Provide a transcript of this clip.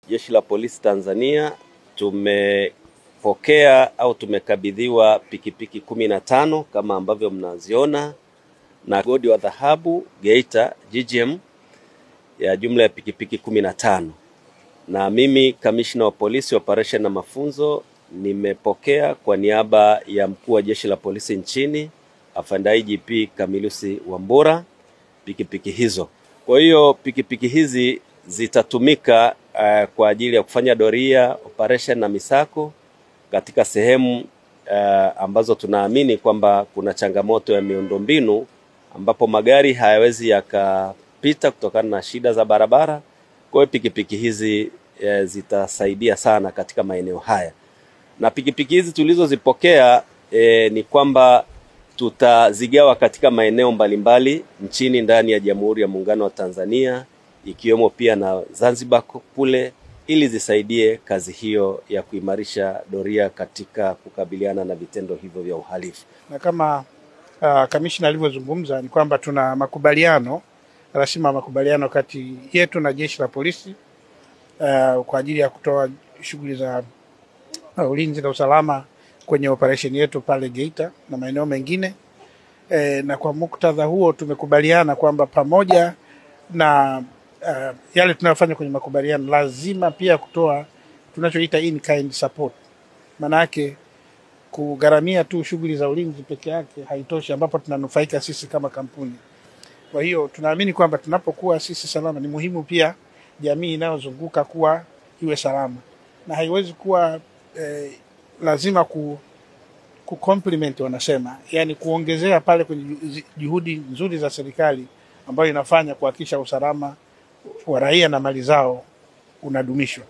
Jeshi la Polisi Tanzania tumepokea au tumekabidhiwa pikipiki 15 kama ambavyo mnaziona, na godi wa dhahabu Geita GGM ya jumla ya pikipiki 15. Na mimi kamishna wa polisi operation na mafunzo nimepokea kwa niaba ya mkuu wa jeshi la polisi nchini Afande IGP Kamilusi Wambura pikipiki hizo. Kwa hiyo pikipiki hizi zitatumika kwa ajili ya kufanya doria, operation na misako katika sehemu ambazo tunaamini kwamba kuna changamoto ya miundombinu ambapo magari hayawezi yakapita kutokana na shida za barabara. Kwa hiyo pikipiki hizi zitasaidia sana katika maeneo haya. Na pikipiki hizi tulizozipokea ni kwamba tutazigawa katika maeneo mbalimbali nchini ndani ya Jamhuri ya Muungano wa Tanzania, ikiwemo pia na Zanzibar kule, ili zisaidie kazi hiyo ya kuimarisha doria katika kukabiliana na vitendo hivyo vya uhalifu. Na kama kamishna alivyozungumza ni kwamba tuna makubaliano kati yetu na jeshi la polisi kwa ajili ya kutoa shughuli za ulinzi na usalama kwenye operation yetu pale Geita na maeneo mengine. Na kwa muktadha huo tumekubaliana kwamba pamoja na yale tunayofanya kwenye makubaliano, lazima pia kutoa tunachoita in kind support. Maana yake kugharamia tu shughuli za ulinzi peke yake haitoshi, ambapo tunanufaika sisi kama kampuni. Kwa hiyo tunaamini kwamba tunapokuwa sisi salama, ni muhimu pia jamii inayozunguka kuwa iwe salama, na haiwezi kuwa lazima complement wanasema, yani kuongezea pale kwenye juhudi nzuri za serikali ambayo inafanya kuhakikisha usalama wa raia na mali zao unadumishwa.